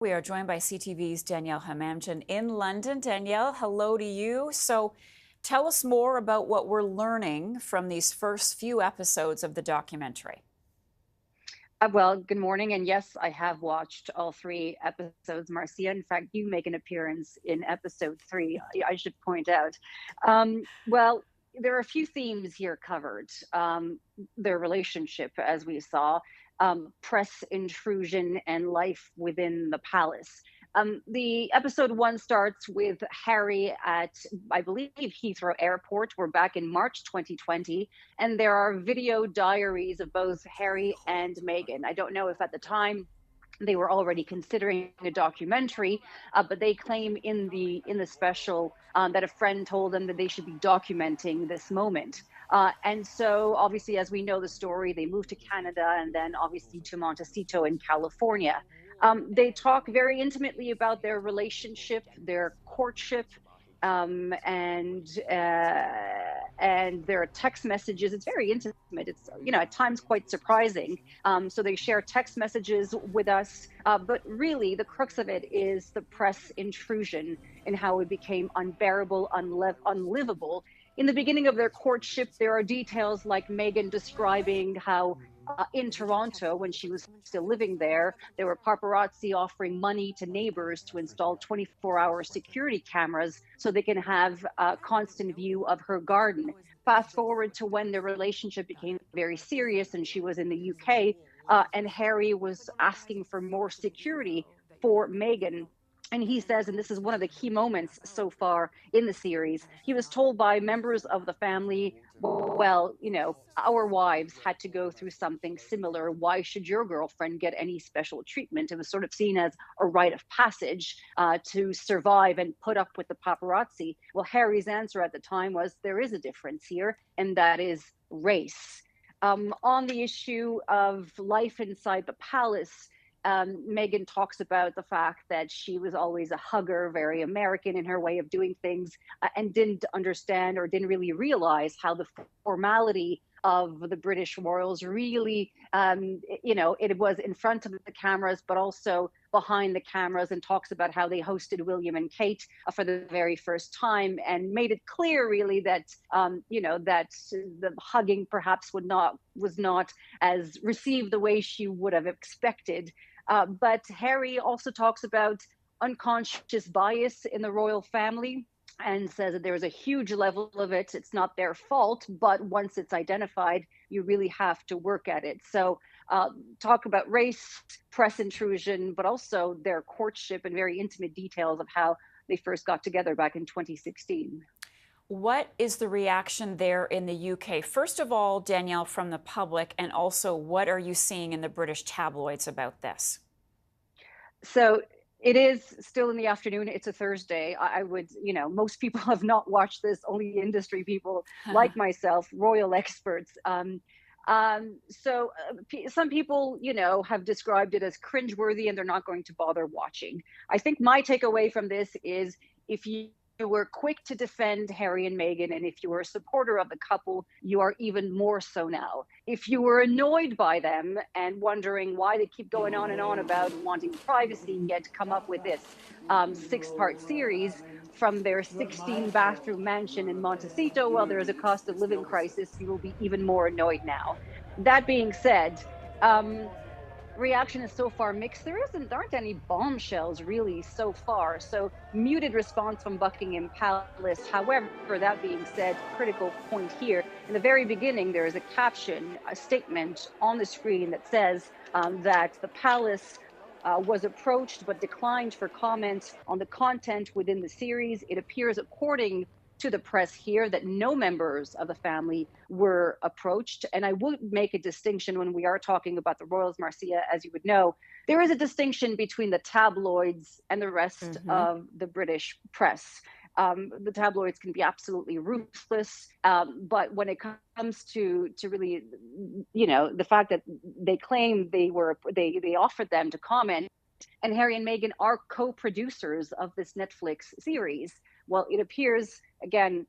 We are joined by CTV's Daniele Hamamdjian in London. Danielle, hello to you. So tell us more about what we're learning from these first few episodes of the documentary. Well, good morning. And yes, I have watched all three episodes, Marcia. In fact, you make an appearance in episode three, I should point out. Well, there are a few themes here covered. Their relationship, as we saw, press intrusion, and life within the palace. The episode one starts with Harry at, I believe, Heathrow Airport. We're back in March 2020, and there are video diaries of both Harry and Meghan. I don't know if at the time they were already considering a documentary, but they claim in the special that a friend told them that they should be documenting this moment. And so, obviously, as we know the story, they moved to Canada and then obviously to Montecito in California. They talk very intimately about their relationship, their courtship, and their text messages. It's very intimate. It's, at times quite surprising. So they share text messages with us, but really the crux of it is the press intrusion and how it became unbearable, unlivable. In the beginning of their courtship, there are details like Meghan describing how in Toronto, when she was still living there were paparazzi offering money to neighbors to install 24-hour security cameras so they can have a constant view of her garden. Fast forward to when the relationship became very serious and she was in the UK, and Harry was asking for more security for Meghan. And he says, and this is one of the key moments so far in the series, he was told by members of the family, well, our wives had to go through something similar. Why should your girlfriend get any special treatment? It was sort of seen as a rite of passage to survive and put up with the paparazzi. Well, Harry's answer at the time was, there is a difference here, and that is race. On the issue of life inside the palace, Meghan talks about the fact that she was always a hugger, very American in her way of doing things, and didn't understand or didn't really realize how the formality of the British royals really, it was in front of the cameras, but also behind the cameras, and talks about how they hosted William and Kate for the very first time and made it clear really that, that the hugging perhaps was not as received the way she would have expected. But Harry also talks about unconscious bias in the royal family and says that there is a huge level of it. It's not their fault, but once it's identified, you really have to work at it. So talk about race, press intrusion, but also their courtship and very intimate details of how they first got together back in 2016. What is the reaction there in the UK? First of all, Danielle, from the public, and also what are you seeing in the British tabloids about this? So it is still in the afternoon. It's a Thursday. I would, most people have not watched this, only industry people like myself, royal experts. So some people, have described it as cringeworthy and they're not going to bother watching. I think my takeaway from this is, if you were quick to defend Harry and Meghan, and if you were a supporter of the couple, you are even more so now. If you were annoyed by them and wondering why they keep going on and on about wanting privacy, yet come up with this 6-part series from their 16-bathroom mansion in Montecito while there is a cost of living crisis, you will be even more annoyed now. That being said, reaction is so far mixed. There aren't any bombshells really so far. So muted response from Buckingham Palace. However, that being said, critical point here. In the very beginning, there is a caption, a statement on the screen that says that the palace was approached but declined for comment on the content within the series. It appears, according to the press here, that no members of the family were approached. And I would make a distinction when we are talking about the royals, Marcia, as you would know, there is a distinction between the tabloids and the rest of the British press. The tabloids can be absolutely ruthless, but when it comes to really, the fact that they claim they offered them to comment, and Harry and Meghan are co-producers of this Netflix series. Well, it appears, again,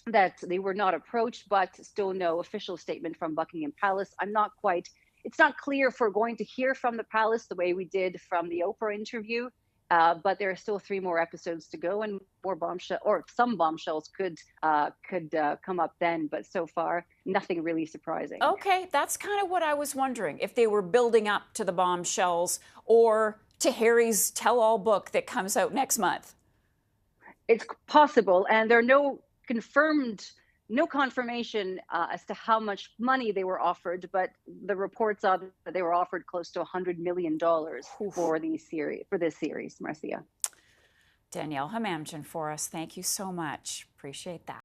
that they were not approached, but still no official statement from Buckingham Palace. I'm not quite it's not clear if we're going to hear from the palace the way we did from the Oprah interview. But there are still 3 more episodes to go, and more bombshell or some bombshells could come up then. But so far, nothing really surprising. Okay, that's kind of what I was wondering, if they were building up to the bombshells or to Harry's tell-all book that comes out next month. It's possible, and there are no confirmation as to how much money they were offered, but the reports are that they were offered close to $100 million Oof. for this series, Marcia. Daniele Hamamdjian for us. Thank you so much. Appreciate that.